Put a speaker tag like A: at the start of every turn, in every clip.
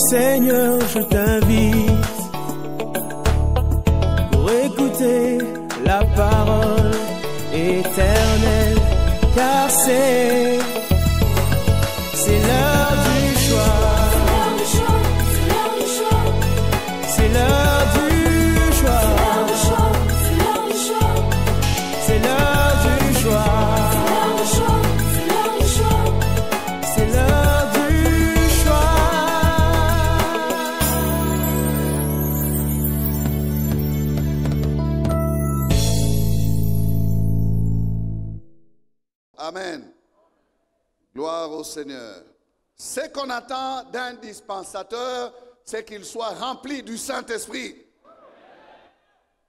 A: Seigneur, je t'invite pour écouter la parole éternelle, car c'est l'heure du choix. C'est l'heure du choix. C'est l'heure du choix. C'est l'heure du choix.
B: Amen. Gloire au Seigneur. Ce qu'on attend d'un dispensateur, c'est qu'il soit rempli du Saint-Esprit.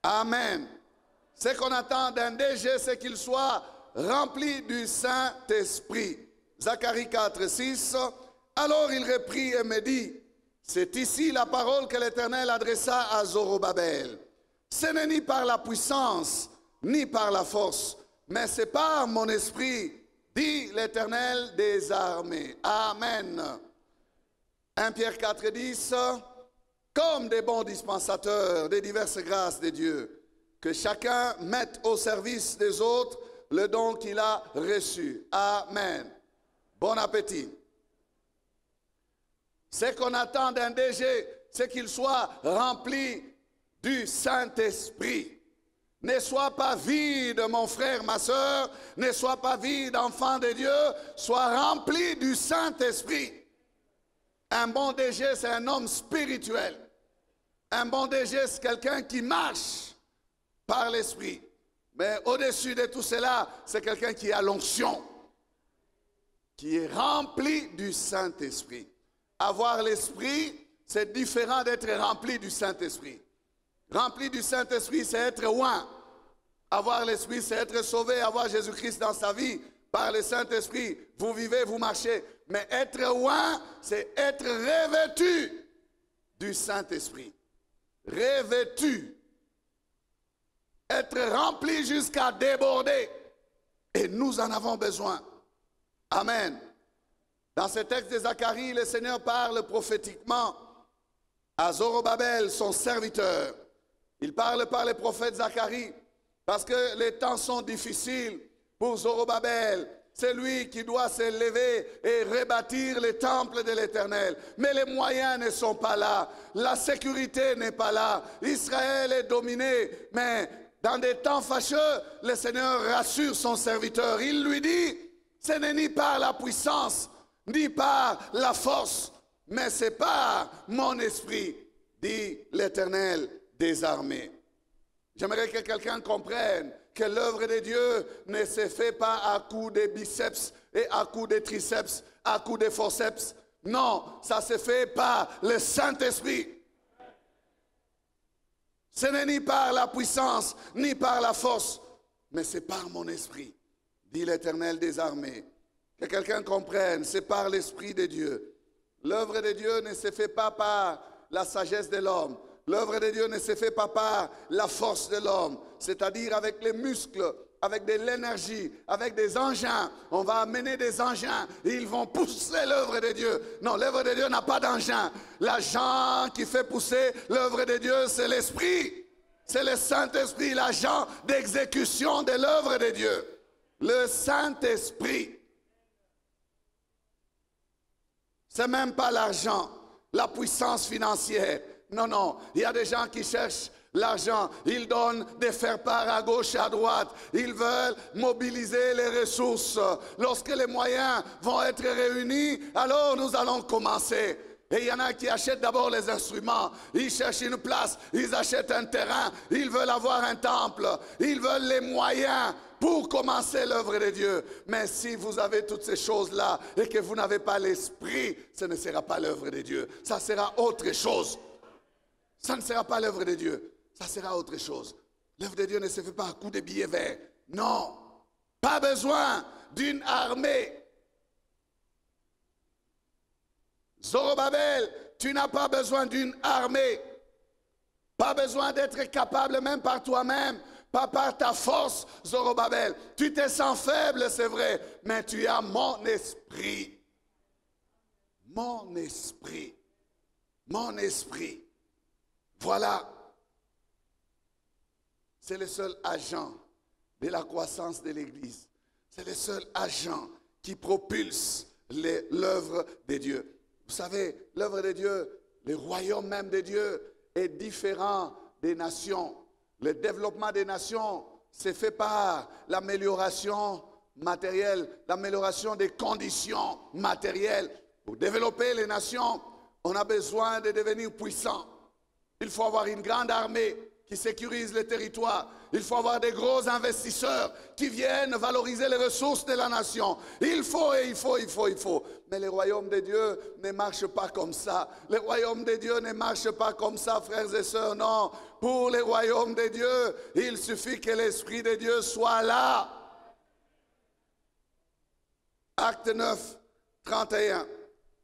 B: Amen. Ce qu'on attend d'un DG, c'est qu'il soit rempli du Saint-Esprit. Zacharie 4, 6. Alors il reprit et me dit, c'est ici la parole que l'Éternel adressa à Zorobabel. Ce n'est ni par la puissance, ni par la force, mais c'est par mon esprit, dit l'Éternel des armées. Amen. 1 Pierre 4, 10. Comme des bons dispensateurs des diverses grâces de Dieu, que chacun mette au service des autres le don qu'il a reçu. Amen. Bon appétit. Ce qu'on attend d'un DG, c'est qu'il soit rempli du Saint-Esprit. Ne sois pas vide, mon frère, ma soeur. Ne sois pas vide, enfant de Dieu. Sois rempli du Saint-Esprit. Un bon DG, c'est un homme spirituel. Un bon DG, c'est quelqu'un qui marche par l'Esprit. Mais au-dessus de tout cela, c'est quelqu'un qui a l'onction, qui est rempli du Saint-Esprit. Avoir l'Esprit, c'est différent d'être rempli du Saint-Esprit. Rempli du Saint-Esprit, c'est être oint. Avoir l'Esprit, c'est être sauvé, avoir Jésus-Christ dans sa vie. Par le Saint-Esprit, vous vivez, vous marchez. Mais être oint, c'est être revêtu du Saint-Esprit. Revêtu. Être rempli jusqu'à déborder. Et nous en avons besoin. Amen. Dans ce texte de Zacharie, le Seigneur parle prophétiquement à Zorobabel, son serviteur. Il parle par le prophète Zacharie, parce que les temps sont difficiles pour Zorobabel. C'est lui qui doit se lever et rebâtir le temple de l'Éternel. Mais les moyens ne sont pas là. La sécurité n'est pas là. Israël est dominé. Mais dans des temps fâcheux, le Seigneur rassure son serviteur. Il lui dit, ce n'est ni par la puissance, ni par la force, mais c'est par mon esprit, dit l'Éternel des armées. J'aimerais que quelqu'un comprenne que l'œuvre de Dieu ne se fait pas à coups de biceps et à coups de triceps, à coups de forceps. Non, ça se fait par le Saint-Esprit. Ce n'est ni par la puissance, ni par la force, mais c'est par mon esprit, dit l'Éternel des armées. Que quelqu'un comprenne, c'est par l'Esprit de Dieu. L'œuvre de Dieu ne se fait pas par la sagesse de l'homme. L'œuvre de Dieu ne se fait pas par la force de l'homme, c'est-à-dire avec les muscles, avec de l'énergie, avec des engins. On va amener des engins et ils vont pousser l'œuvre de Dieu. Non, l'œuvre de Dieu n'a pas d'engin. L'agent qui fait pousser l'œuvre de Dieu, c'est l'Esprit. C'est le Saint-Esprit, l'agent d'exécution de l'œuvre de Dieu. Le Saint-Esprit. C'est même pas l'argent, la puissance financière. Non, non, il y a des gens qui cherchent l'argent. Ils donnent des faire-part à gauche et à droite. Ils veulent mobiliser les ressources. Lorsque les moyens vont être réunis, alors nous allons commencer. Et il y en a qui achètent d'abord les instruments. Ils cherchent une place, ils achètent un terrain. Ils veulent avoir un temple. Ils veulent les moyens pour commencer l'œuvre de Dieu. Mais si vous avez toutes ces choses-là et que vous n'avez pas l'esprit, ce ne sera pas l'œuvre de Dieu. Ça sera autre chose. Ça ne sera pas l'œuvre de Dieu. Ça sera autre chose. L'œuvre de Dieu ne se fait pas à coup de billets verts. Non. Pas besoin d'une armée. Zorobabel, tu n'as pas besoin d'une armée. Pas besoin d'être capable même par toi-même. Pas par ta force, Zorobabel. Tu te sens faible, c'est vrai. Mais tu as mon esprit. Mon esprit. mon esprit. Voilà. C'est le seul agent de la croissance de l'Église. C'est le seul agent qui propulse l'œuvre de Dieu. Vous savez, l'œuvre de Dieu, le royaume même de Dieu est différent des nations. Le développement des nations se fait par l'amélioration matérielle, l'amélioration des conditions matérielles. Pour développer les nations, on a besoin de devenir puissant. Il faut avoir une grande armée qui sécurise le territoire. Il faut avoir des gros investisseurs qui viennent valoriser les ressources de la nation. Il faut. Mais le royaume de Dieu ne marche pas comme ça. Le royaume de Dieu ne marche pas comme ça, frères et sœurs, non. Pour le royaume de Dieu, il suffit que l'Esprit de Dieu soit là. Acte 9, 31.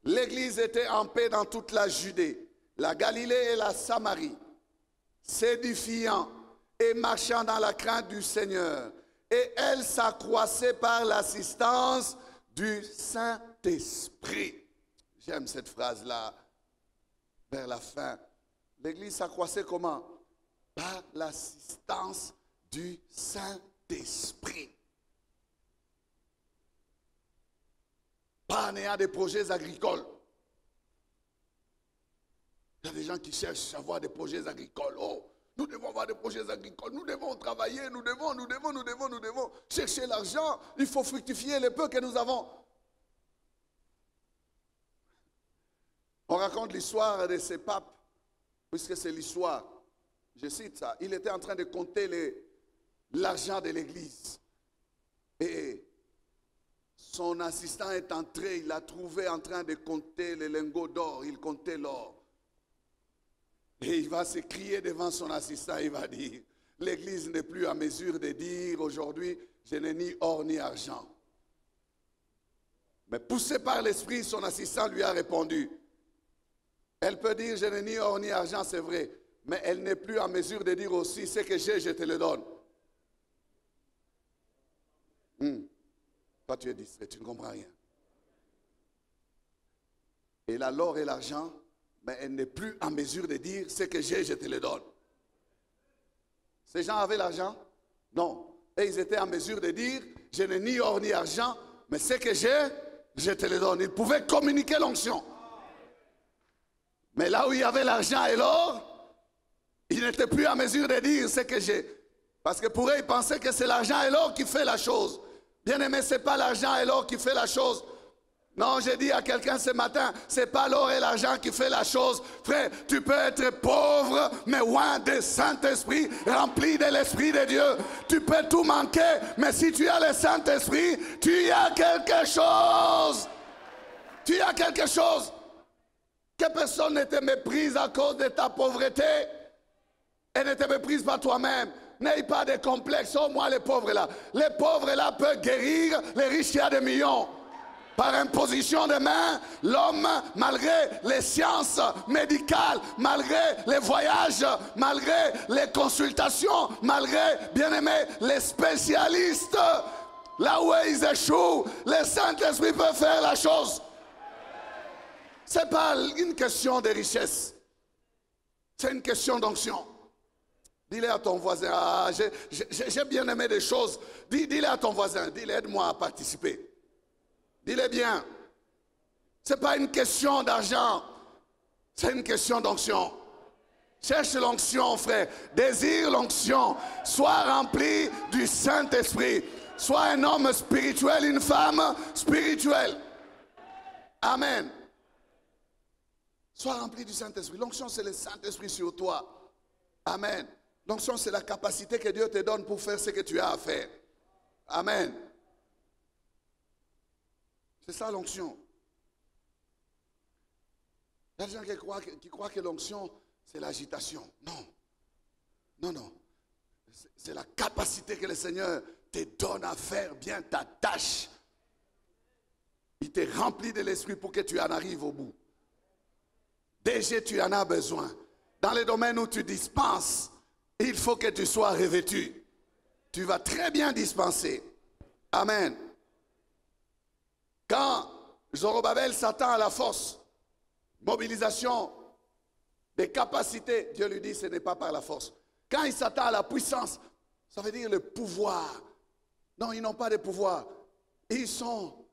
B: L'Église était en paix dans toute la Judée, la Galilée et la Samarie, s'édifiant et marchant dans la crainte du Seigneur. Et elle s'accroissait par l'assistance du Saint-Esprit. J'aime cette phrase-là, vers la fin. L'Église s'accroissait comment? Par l'assistance du Saint-Esprit. Pas en ayant des projets agricoles. Il y a des gens qui cherchent à avoir des projets agricoles. Oh, nous devons avoir des projets agricoles. Nous devons travailler, nous devons chercher l'argent. Il faut fructifier le peu que nous avons. On raconte l'histoire de ces papes, puisque c'est l'histoire. Je cite ça. Il était en train de compter l'argent de l'église. Et son assistant est entré, il l'a trouvé en train de compter les lingots d'or, il comptait l'or. Et il va se crier devant son assistant, il va dire, l'église n'est plus à mesure de dire aujourd'hui, je n'ai ni or ni argent. Mais poussé par l'esprit, son assistant lui a répondu, elle peut dire, je n'ai ni or ni argent, c'est vrai, mais elle n'est plus à mesure de dire aussi, ce que j'ai, je te le donne. Toi, tu es distrait, tu ne comprends rien. Et là, l'or et l'argent, mais elle n'est plus en mesure de dire ce que j'ai, je te le donne. Ces gens avaient l'argent? Non. Et ils étaient en mesure de dire, je n'ai ni or ni argent, mais ce que j'ai, je te le donne. Ils pouvaient communiquer l'onction. Mais là où il y avait l'argent et l'or, ils n'étaient plus en mesure de dire ce que j'ai. Parce que pour eux, ils pensaient que c'est l'argent et l'or qui fait la chose. Bien aimé, ce n'est pas l'argent et l'or qui fait la chose. Non, j'ai dit à quelqu'un ce matin, ce n'est pas l'or et l'argent qui fait la chose. Frère, tu peux être pauvre, mais loin du Saint-Esprit, rempli de l'Esprit de Dieu. Tu peux tout manquer, mais si tu as le Saint-Esprit, tu as quelque chose. Tu as quelque chose. Que personne ne te méprise à cause de ta pauvreté et ne te méprise pas toi-même. N'ayez pas de complexe. Oh, moi, les pauvres là. Les pauvres là peuvent guérir les riches qui ont des millions. Par imposition de main, l'homme, malgré les sciences médicales, malgré les voyages, malgré les consultations, malgré, bien aimé, les spécialistes, là où ils échouent, le Saint-Esprit peut faire la chose. Ce n'est pas une question de richesse. C'est une question d'onction. Dis-le à ton voisin, ah, j'ai bien aimé des choses. Dis-le à ton voisin, dis-le, aide-moi à participer. Dis-le bien. Ce n'est pas une question d'argent, c'est une question d'onction. Cherche l'onction, frère. Désire l'onction. Sois rempli du Saint-Esprit. Sois un homme spirituel, une femme spirituelle. Amen. Sois rempli du Saint-Esprit. L'onction, c'est le Saint-Esprit sur toi. Amen. L'onction, c'est la capacité que Dieu te donne pour faire ce que tu as à faire. Amen. C'est ça l'onction. Il y a des gens qui croient que l'onction, c'est l'agitation. Non. Non, non. C'est la capacité que le Seigneur te donne à faire bien ta tâche. Il te remplit de l'esprit pour que tu en arrives au bout. Déjà, tu en as besoin. Dans les domaines où tu dispenses, il faut que tu sois revêtu. Tu vas très bien dispenser. Amen. Quand Zorobabel s'attend à la force, mobilisation des capacités, Dieu lui dit, ce n'est pas par la force. Quand il s'attend à la puissance, ça veut dire le pouvoir. Non, ils n'ont pas de pouvoir. Ils sont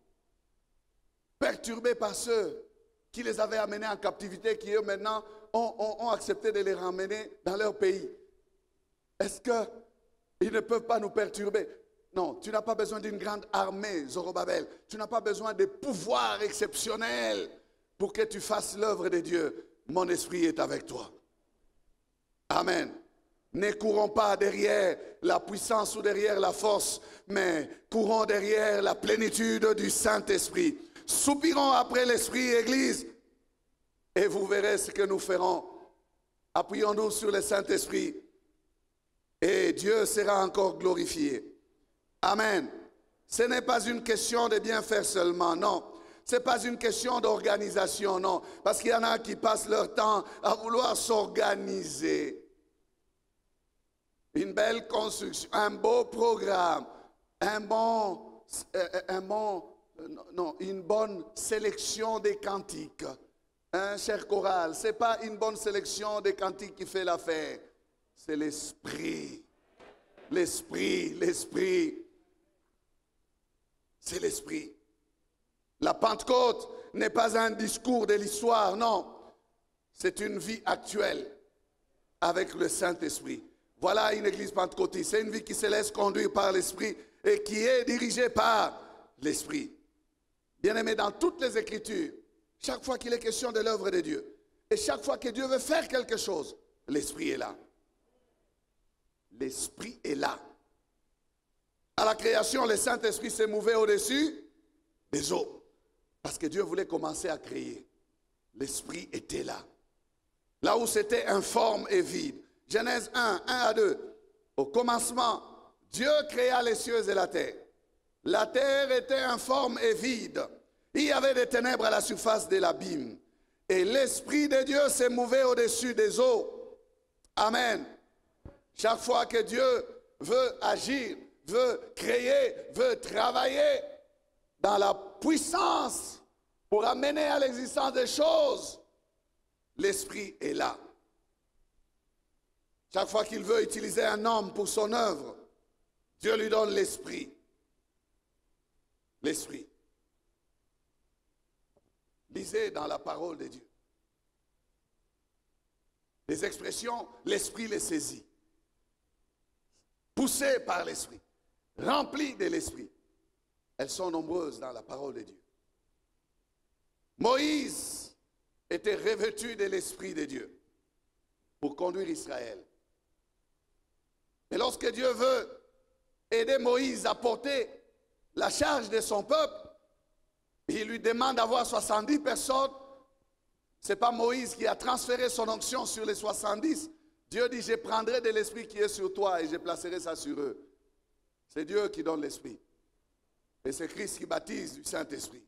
B: perturbés par ceux qui les avaient amenés en captivité, qui eux maintenant ont accepté de les ramener dans leur pays. Est-ce qu'ils ne peuvent pas nous perturber? Non, tu n'as pas besoin d'une grande armée, Zorobabel. Tu n'as pas besoin de pouvoirs exceptionnels pour que tu fasses l'œuvre de Dieu. Mon esprit est avec toi. Amen. Ne courons pas derrière la puissance ou derrière la force, mais courons derrière la plénitude du Saint-Esprit. Soupirons après l'Esprit, Église, et vous verrez ce que nous ferons. Appuyons-nous sur le Saint-Esprit, et Dieu sera encore glorifié. Amen. Ce n'est pas une question de bien faire seulement, non. Ce n'est pas une question d'organisation, non. Parce qu'il y en a qui passent leur temps à vouloir s'organiser. Une belle construction, un beau programme, une bonne sélection des cantiques. Hein, cher choral, ce n'est pas une bonne sélection des cantiques qui fait l'affaire. C'est l'esprit. L'esprit, l'esprit. C'est l'esprit. La Pentecôte n'est pas un discours de l'histoire, non. C'est une vie actuelle avec le Saint-Esprit. Voilà une église pentecôtiste. C'est une vie qui se laisse conduire par l'Esprit et qui est dirigée par l'Esprit. Bien-aimé, dans toutes les Écritures, chaque fois qu'il est question de l'œuvre de Dieu, et chaque fois que Dieu veut faire quelque chose, l'Esprit est là. L'Esprit est là. À la création, le Saint-Esprit s'est mouvé au-dessus des eaux. Parce que Dieu voulait commencer à créer. L'Esprit était là. Là où c'était informe et vide. Genèse 1, 1 à 2. Au commencement, Dieu créa les cieux et la terre. La terre était informe et vide. Il y avait des ténèbres à la surface de l'abîme. Et l'Esprit de Dieu s'est mouvé au-dessus des eaux. Amen. Chaque fois que Dieu veut agir, veut créer, veut travailler dans la puissance pour amener à l'existence des choses, l'Esprit est là. Chaque fois qu'il veut utiliser un homme pour son œuvre, Dieu lui donne l'Esprit. L'Esprit. Lisez dans la parole de Dieu. Les expressions, l'Esprit les saisit. Poussé par l'Esprit. Rempli de l'Esprit. Elles sont nombreuses dans la parole de Dieu. Moïse était revêtu de l'Esprit de Dieu pour conduire Israël. Mais lorsque Dieu veut aider Moïse à porter la charge de son peuple, il lui demande d'avoir 70 personnes. Ce n'est pas Moïse qui a transféré son onction sur les 70. Dieu dit, je prendrai de l'Esprit qui est sur toi et je placerai ça sur eux. C'est Dieu qui donne l'Esprit. Et c'est Christ qui baptise du Saint-Esprit.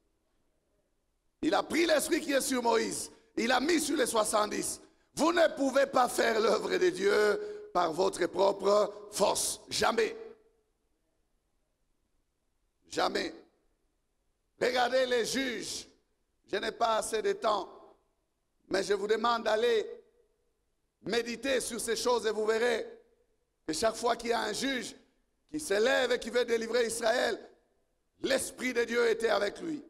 B: Il a pris l'Esprit qui est sur Moïse. Il a mis sur les 70. Vous ne pouvez pas faire l'œuvre de Dieu par votre propre force. Jamais. Jamais. Regardez les juges. Je n'ai pas assez de temps. Mais je vous demande d'aller méditer sur ces choses et vous verrez que chaque fois qu'il y a un juge qui s'élève et qui veut délivrer Israël, l'Esprit de Dieu était avec lui.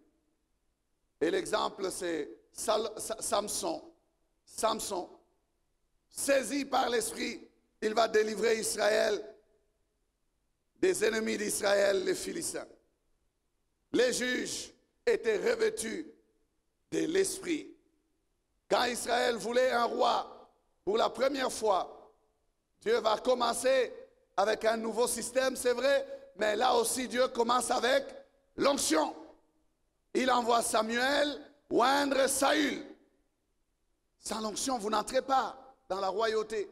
B: Et l'exemple, c'est Samson. Samson, saisi par l'Esprit, il va délivrer Israël des ennemis d'Israël, les Philistins. Les juges étaient revêtus de l'Esprit. Quand Israël voulait un roi, pour la première fois, Dieu va commencer avec un nouveau système, c'est vrai, mais là aussi Dieu commence avec l'onction. Il envoie Samuel oindre Saül. Sans l'onction, vous n'entrez pas dans la royauté.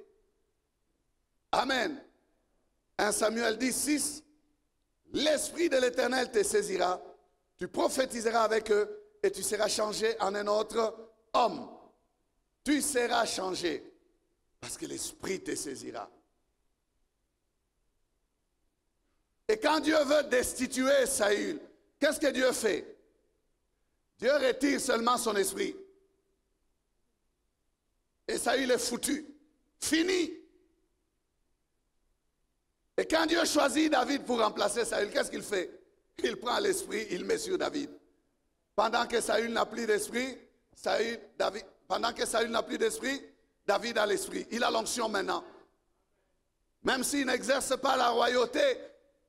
B: Amen. 1 Samuel 10:6. L'Esprit de l'Éternel te saisira, tu prophétiseras avec eux et tu seras changé en un autre homme. Tu seras changé parce que l'Esprit te saisira. Et quand Dieu veut destituer Saül, qu'est-ce que Dieu fait? Dieu retire seulement son esprit. Et Saül est foutu. Fini. Et quand Dieu choisit David pour remplacer Saül, qu'est-ce qu'il fait? Il prend l'esprit, il met sur David. Pendant que Saül n'a plus d'esprit, David a l'esprit. Il a l'onction maintenant. Même s'il n'exerce pas la royauté,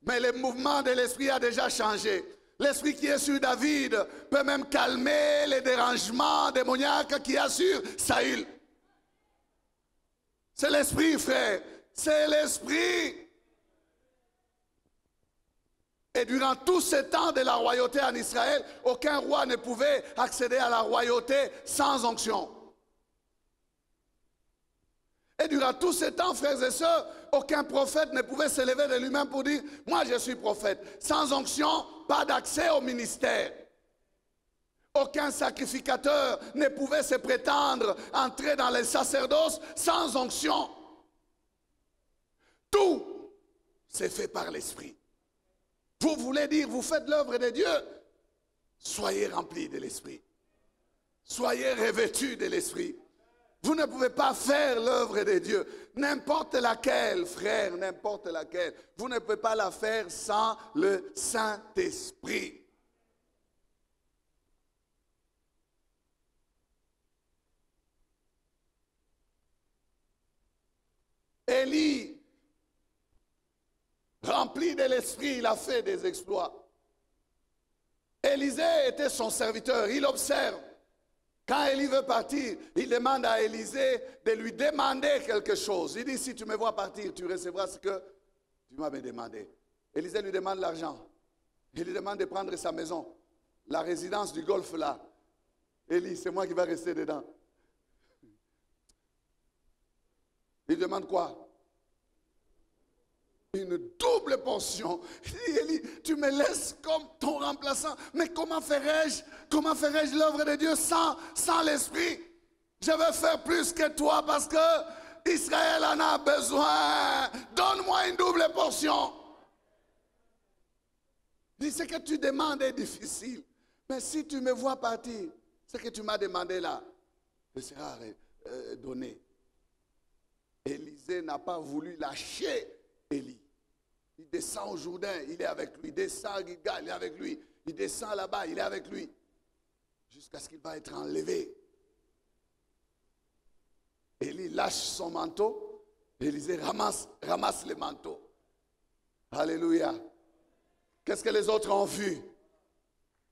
B: mais le mouvement de l'esprit a déjà changé. L'esprit qui est sur David peut même calmer les dérangements démoniaques qu'il y a sur Saül. C'est l'esprit, frère. C'est l'esprit. Et durant tout ce temps de la royauté en Israël, aucun roi ne pouvait accéder à la royauté sans onction. Et durant tout ce temps, frères et sœurs, aucun prophète ne pouvait se lever de lui-même pour dire « Moi, je suis prophète ». Sans onction, pas d'accès au ministère. Aucun sacrificateur ne pouvait se prétendre entrer dans le sacerdoce sans onction. Tout c'est fait par l'Esprit. Vous voulez dire, vous faites l'œuvre de Dieu, soyez remplis de l'Esprit. Soyez revêtus de l'Esprit. Vous ne pouvez pas faire l'œuvre de Dieu, n'importe laquelle, frère, n'importe laquelle. Vous ne pouvez pas la faire sans le Saint-Esprit. Élie, rempli de l'Esprit, il a fait des exploits. Élisée était son serviteur, il observe. Quand Élie veut partir, il demande à Élisée de lui demander quelque chose. Il dit, si tu me vois partir, tu recevras ce que tu m'avais demandé. Élisée lui demande l'argent. Il lui demande de prendre sa maison, la résidence du Golfe là. Élie, c'est moi qui vais rester dedans. Il demande quoi? Une double portion. Il dit, Élie, tu me laisses comme ton remplaçant. Mais comment ferais-je l'œuvre de Dieu sans l'Esprit? Je vais faire plus que toi parce que Israël en a besoin. Donne-moi une double portion. Il dit, ce que tu demandes est difficile. Mais si tu me vois partir, ce que tu m'as demandé là, te sera donné. Élisée n'a pas voulu lâcher Élie. Il descend au Jourdain, il est avec lui. Il descend à Gilgal, il est avec lui. Il descend là-bas, il est avec lui. Jusqu'à ce qu'il va être enlevé. Élie lâche son manteau. Élisée ramasse le manteau. Alléluia. Qu'est-ce que les autres ont vu?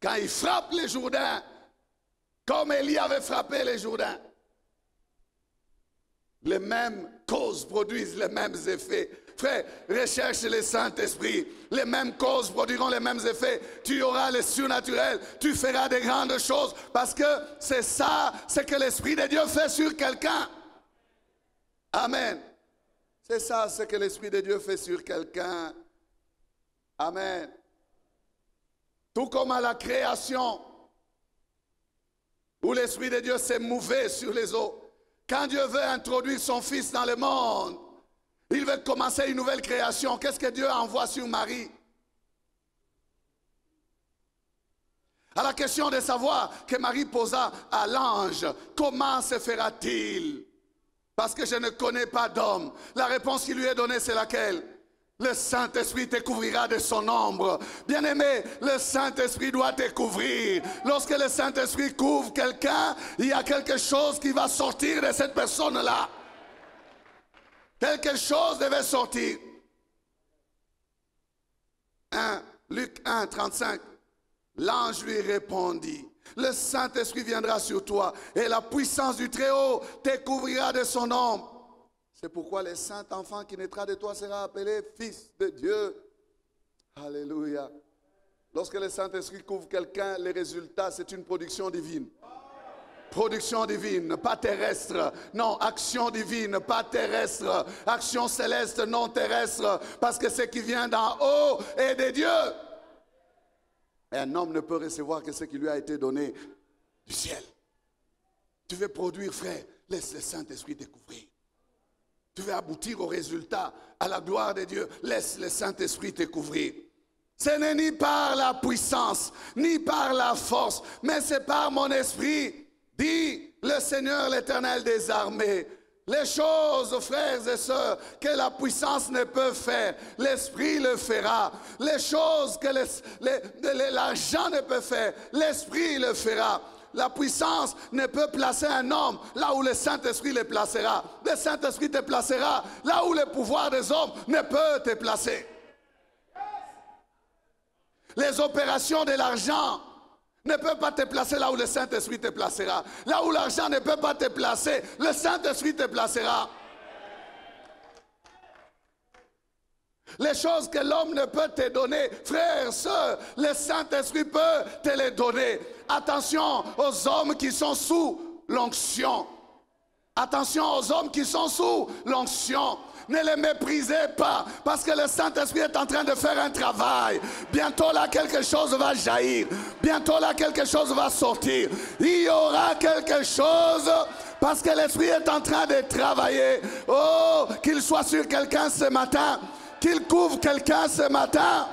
B: Quand il frappe les Jourdains, comme Élie avait frappé les Jourdains, les mêmes causes produisent les mêmes effets. Frère, recherche le Saint-Esprit. Les mêmes causes produiront les mêmes effets. Tu auras le surnaturel. Tu feras de grandes choses. Parce que c'est ça, c'est que l'Esprit de Dieu fait sur quelqu'un. Amen. C'est ça, c'est que l'Esprit de Dieu fait sur quelqu'un. Amen. Tout comme à la création, où l'Esprit de Dieu s'est mouvé sur les eaux. Quand Dieu veut introduire son Fils dans le monde, il veut commencer une nouvelle création. Qu'est-ce que Dieu envoie sur Marie? À la question de savoir que Marie posa à l'ange, comment se fera-t-il? Parce que je ne connais pas d'homme. La réponse qui lui est donnée, c'est laquelle? Le Saint-Esprit te couvrira de son ombre. Bien-aimé, le Saint-Esprit doit te couvrir. Lorsque le Saint-Esprit couvre quelqu'un, il y a quelque chose qui va sortir de cette personne-là. Quelque chose devait sortir. Luc 1, 35. L'ange lui répondit, le Saint-Esprit viendra sur toi et la puissance du Très-Haut te couvrira de son ombre. C'est pourquoi le saint enfant qui naîtra de toi sera appelé Fils de Dieu. Alléluia. Lorsque le Saint-Esprit couvre quelqu'un, le résultat, c'est une production divine. Production divine, pas terrestre. Non, action divine, pas terrestre. Action céleste, non terrestre. Parce que ce qui vient d'en haut est de Dieu. Et un homme ne peut recevoir que ce qui lui a été donné du ciel. Tu veux produire, frère, laisse le Saint-Esprit te couvrir. Tu veux aboutir au résultat, à la gloire de Dieu, laisse le Saint-Esprit te couvrir. Ce n'est ni par la puissance, ni par la force, mais c'est par mon esprit, dit le Seigneur l'Éternel des armées. Les choses, frères et sœurs, que la puissance ne peut faire, l'Esprit le fera. Les choses que l'argent ne peut faire, l'Esprit le fera. La puissance ne peut placer un homme là où le Saint-Esprit le placera. Le Saint-Esprit te placera là où le pouvoir des hommes ne peut te placer. Les opérations de l'argent ne peuvent pas te placer là où le Saint-Esprit te placera. Là où l'argent ne peut pas te placer, le Saint-Esprit te placera. Les choses que l'homme ne peut te donner, frères, sœurs, le Saint-Esprit peut te les donner. Attention aux hommes qui sont sous l'onction. Attention aux hommes qui sont sous l'onction. Ne les méprisez pas, parce que le Saint-Esprit est en train de faire un travail. Bientôt là, quelque chose va jaillir. Bientôt là, quelque chose va sortir. Il y aura quelque chose, parce que l'Esprit est en train de travailler. Oh, qu'il soit sur quelqu'un ce matin. Qu'il couvre quelqu'un ce matin.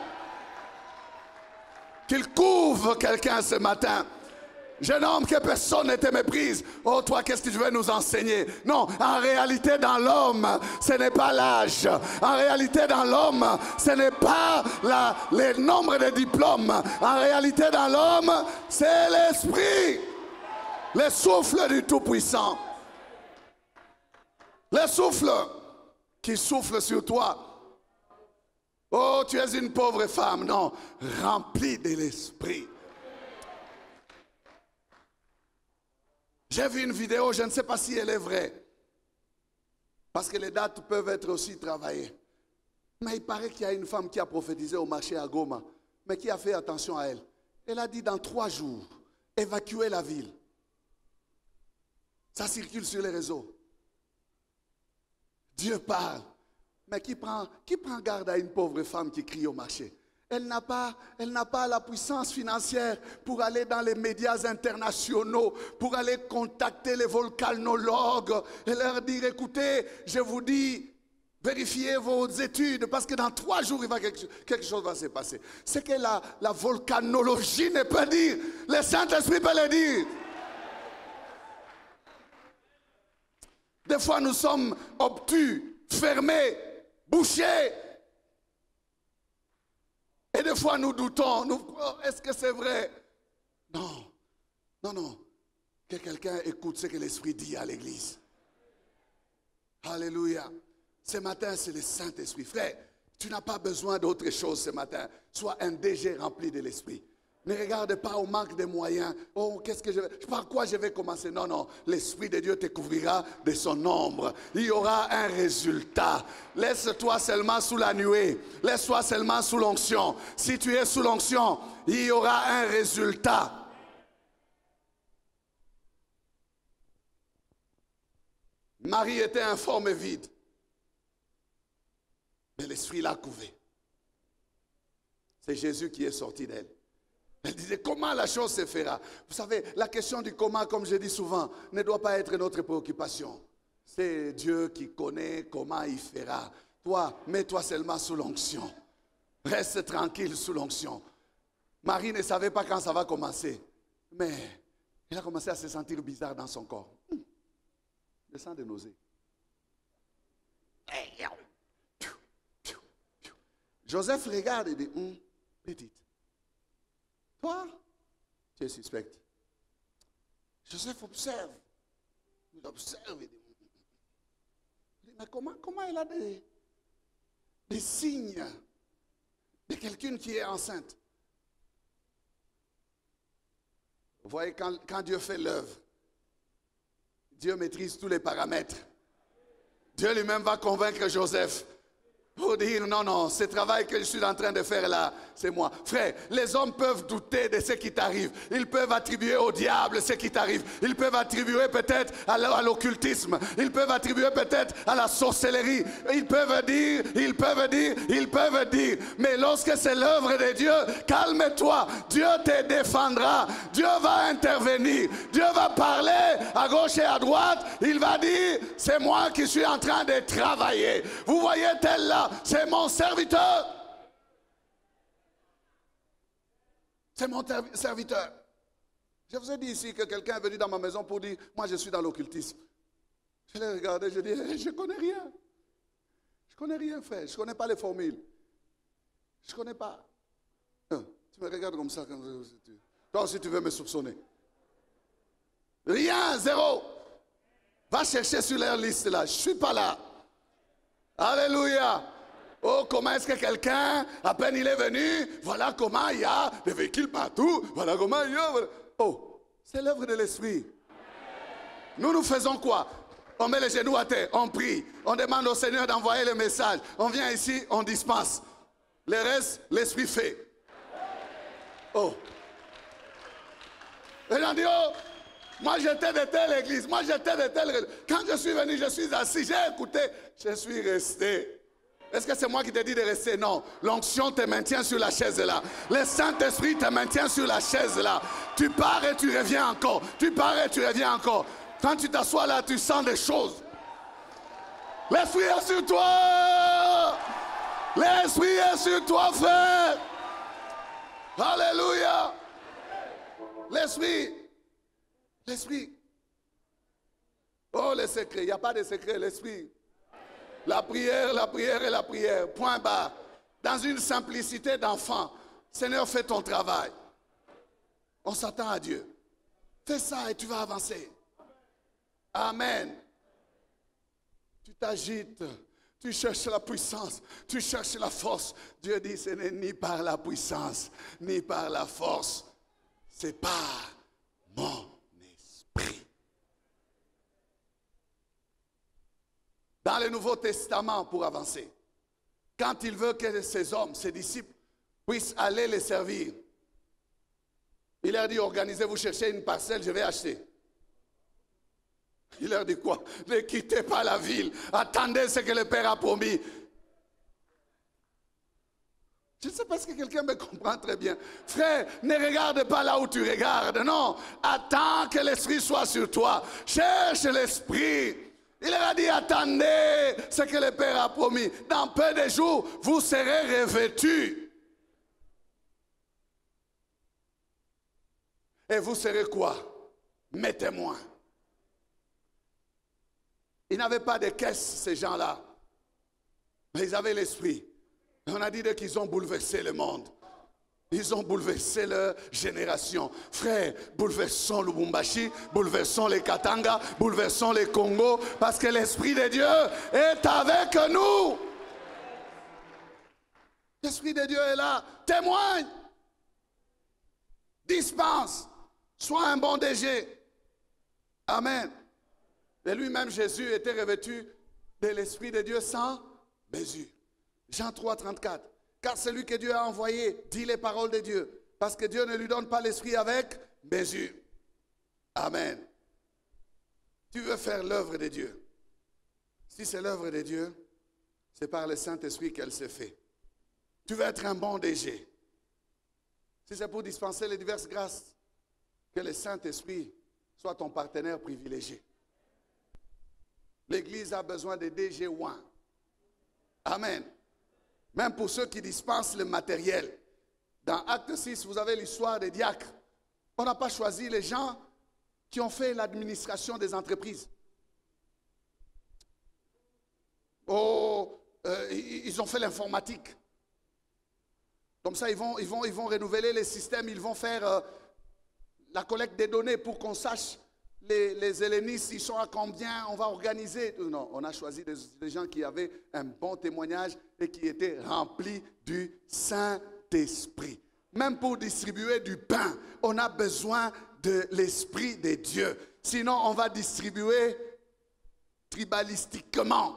B: Qu'il couvre quelqu'un ce matin. Jeune homme, que personne ne te méprise. Oh, toi, qu'est-ce que tu veux nous enseigner? Non, en réalité, dans l'homme, ce n'est pas l'âge. En réalité, dans l'homme, ce n'est pas le nombre de diplômes. En réalité, dans l'homme, c'est l'Esprit. Le souffle du Tout-Puissant. Le souffle qui souffle sur toi. Oh, tu es une pauvre femme. Non, remplie de l'Esprit. J'ai vu une vidéo, je ne sais pas si elle est vraie. Parce que les dates peuvent être aussi travaillées. Mais il paraît qu'il y a une femme qui a prophétisé au marché à Goma. Mais qui a fait attention à elle. Elle a dit dans 3 jours, évacuer la ville. Ça circule sur les réseaux. Dieu parle. Mais qui prend garde à une pauvre femme qui crie au marché? Elle n'a pas la puissance financière pour aller dans les médias internationaux, pour aller contacter les volcanologues et leur dire, écoutez, je vous dis, vérifiez vos études, parce que dans 3 jours, quelque chose va se passer. C'est que la volcanologie ne peut dire, le Saint-Esprit peut le dire. Des fois, nous sommes obtus, fermés, bouchés. Et des fois, nous doutons. Est-ce que c'est vrai? Non. Non, non. Que quelqu'un écoute ce que l'Esprit dit à l'Église. Alléluia. Ce matin, c'est le Saint-Esprit. Frère, tu n'as pas besoin d'autre chose ce matin. Sois un DG rempli de l'Esprit. Ne regarde pas au manque de moyens. Oh, qu'est-ce que par quoi je vais commencer? Non, non. L'Esprit de Dieu te couvrira de son ombre. Il y aura un résultat. Laisse-toi seulement sous la nuée. Laisse-toi seulement sous l'onction. Si tu es sous l'onction, il y aura un résultat. Marie était informe et vide. Mais l'Esprit l'a couvert. C'est Jésus qui est sorti d'elle. Elle disait, comment la chose se fera? Vous savez, la question du comment, comme je dis souvent, ne doit pas être notre préoccupation. C'est Dieu qui connaît comment il fera. Toi, mets-toi seulement sous l'onction. Reste tranquille sous l'onction. Marie ne savait pas quand ça va commencer. Mais elle a commencé à se sentir bizarre dans son corps. Le sang de nausée. Joseph regarde et dit, petite. Toi, tu es suspect. Joseph observe. Il observe. Il dit, mais comment elle a des signes de quelqu'un qui est enceinte? Vous voyez, quand Dieu fait l'œuvre, Dieu maîtrise tous les paramètres. Dieu lui-même va convaincre Joseph. Pour dire, non, non, ce travail que je suis en train de faire là, c'est moi. Frère, les hommes peuvent douter de ce qui t'arrive. Ils peuvent attribuer au diable ce qui t'arrive. Ils peuvent attribuer peut-être à l'occultisme. Ils peuvent attribuer peut-être à la sorcellerie. Ils peuvent dire. Mais lorsque c'est l'œuvre de Dieu, calme-toi. Dieu te défendra. Dieu va intervenir. Dieu va parler à gauche et à droite. Il va dire, c'est moi qui suis en train de travailler. Vous voyez tel là. C'est mon serviteur. C'est mon serviteur. Je vous ai dit ici que quelqu'un est venu dans ma maison pour dire, moi je suis dans l'occultisme. Je l'ai regardé, je dis, je ne connais rien. Je ne connais rien, frère. Je ne connais pas les formules. Je ne connais pas. Tu me regardes comme ça. Toi aussi, tu veux me soupçonner. Rien, zéro. Va chercher sur leur liste là. Je ne suis pas là. Alléluia. Oh, comment est-ce que quelqu'un, à peine il est venu, voilà comment il y a des véhicules partout. Voilà comment il y a. Oh, c'est l'œuvre de l'esprit. Nous faisons quoi? On met les genoux à terre, on prie, on demande au Seigneur d'envoyer le message. On vient ici, on dispense. Le reste, l'esprit fait. Oh. Et on dit, oh, moi j'étais de telle église, moi j'étais de telle église. Quand je suis venu, je suis assis, j'ai écouté, je suis resté. Est-ce que c'est moi qui t'ai dit de rester? Non. L'onction te maintient sur la chaise là. Le Saint-Esprit te maintient sur la chaise là. Tu pars et tu reviens encore. Tu pars et tu reviens encore. Quand tu t'assois là, tu sens des choses. L'Esprit est sur toi. L'Esprit est sur toi, frère. Alléluia. L'Esprit. L'Esprit. Oh, les secrets. Il n'y a pas de secret, l'Esprit. La prière et la prière. Point barre. Dans une simplicité d'enfant. Seigneur, fais ton travail. On s'attend à Dieu. Fais ça et tu vas avancer. Amen. Tu t'agites, tu cherches la puissance, tu cherches la force. Dieu dit, ce n'est ni par la puissance, ni par la force. C'est par mon esprit. Dans le Nouveau Testament, pour avancer, quand il veut que ses hommes, ses disciples, puissent aller les servir, il leur dit, organisez-vous, cherchez une parcelle, je vais acheter. Il leur dit quoi? Ne quittez pas la ville. Attendez ce que le Père a promis. Je ne sais pas si quelqu'un me comprend très bien. Frère, ne regarde pas là où tu regardes. Non, attends que l'Esprit soit sur toi. Cherche l'Esprit. Il leur a dit, attendez ce que le Père a promis. Dans peu de jours, vous serez revêtus. Et vous serez quoi? Mes témoins. Ils n'avaient pas de caisse, ces gens-là. Mais ils avaient l'esprit. On a dit qu'ils ont bouleversé le monde. Ils ont bouleversé leur génération. Frère, bouleversons le Lubumbashi, bouleversons les Katanga, bouleversons les Congo, parce que l'Esprit de Dieu est avec nous. L'Esprit de Dieu est là. Témoigne. Dispense. Sois un bon DG. Amen. Et lui-même, Jésus, était revêtu de l'Esprit de Dieu sans mesure. Jean 3, 34. Car celui que Dieu a envoyé dit les paroles de Dieu, parce que Dieu ne lui donne pas l'Esprit avec mesure. Amen. Tu veux faire l'œuvre de Dieu. Si c'est l'œuvre de Dieu, c'est par le Saint-Esprit qu'elle se fait. Tu veux être un bon DG. Si c'est pour dispenser les diverses grâces, que le Saint-Esprit soit ton partenaire privilégié. L'Église a besoin de DG1. Amen. Même pour ceux qui dispensent le matériel. Dans Acte 6, vous avez l'histoire des diacres. On n'a pas choisi les gens qui ont fait l'administration des entreprises. Oh, ils ont fait l'informatique. Comme ça, ils vont renouveler les systèmes, ils vont faire la collecte des données pour qu'on sache les hellénistes, ils sont à combien, on va organiser. Non, on a choisi des gens qui avaient un bon témoignage et qui étaient remplis du Saint-Esprit. Même pour distribuer du pain, on a besoin de l'Esprit de Dieu. Sinon, on va distribuer tribalistiquement.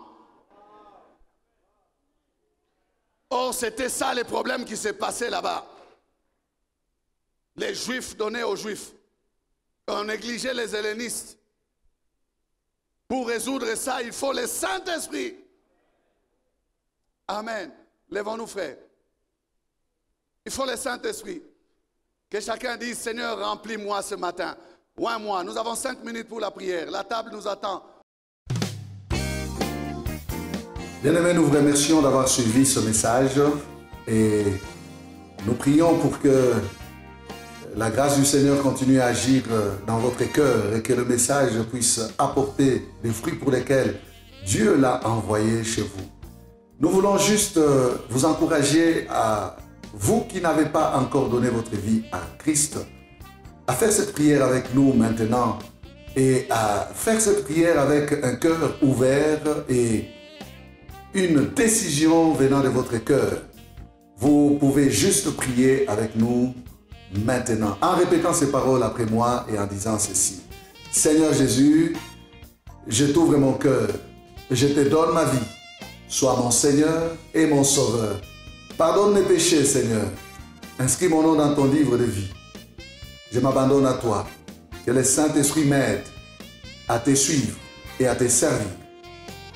B: Or, c'était ça le problème qui s'est passé là-bas. Les Juifs donnaient aux Juifs. On négligeait les hellénistes. Pour résoudre ça, il faut le Saint-Esprit. Amen. Lèvons-nous, frères. Il faut le Saint-Esprit. Que chacun dise, Seigneur, remplis-moi ce matin. Oins-moi. Nous avons 5 minutes pour la prière. La table nous attend.
C: Bien-aimés, nous vous remercions d'avoir suivi ce message et nous prions pour que la grâce du Seigneur continue à agir dans votre cœur et que le message puisse apporter des fruits pour lesquels Dieu l'a envoyé chez vous. Nous voulons juste vous encourager à vous qui n'avez pas encore donné votre vie à Christ, à faire cette prière avec nous maintenant et à faire cette prière avec un cœur ouvert et une décision venant de votre cœur. Vous pouvez juste prier avec nous maintenant en répétant ces paroles après moi et en disant ceci. Seigneur Jésus, je t'ouvre mon cœur, je te donne ma vie. Sois mon Seigneur et mon Sauveur. Pardonne mes péchés, Seigneur. Inscris mon nom dans ton livre de vie. Je m'abandonne à toi. Que le Saint-Esprit m'aide à te suivre et à te servir.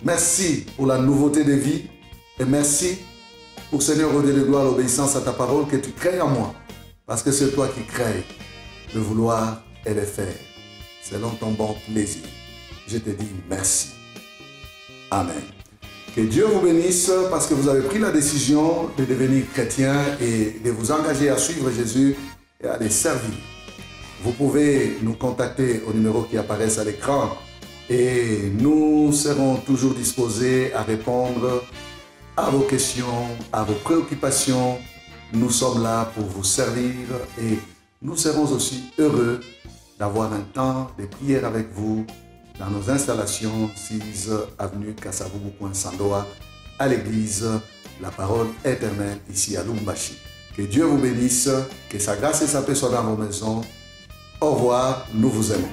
C: Merci pour la nouveauté de vie et merci pour, Seigneur, au Dieu de gloire, l'obéissance à ta parole que tu crées en moi. Parce que c'est toi qui crées le vouloir et le faire. Selon ton bon plaisir. Je te dis merci. Amen. Que Dieu vous bénisse parce que vous avez pris la décision de devenir chrétien et de vous engager à suivre Jésus et à les servir. Vous pouvez nous contacter au numéro qui apparaît à l'écran et nous serons toujours disposés à répondre à vos questions, à vos préoccupations. Nous sommes là pour vous servir et nous serons aussi heureux d'avoir un temps de prière avec vous dans nos installations 6 avenue Kasavubu, Sandoa, à l'église La Parole Éternelle, ici à Lumbashi. Que Dieu vous bénisse, que sa grâce et sa paix soient dans vos maisons. Au revoir, nous vous aimons.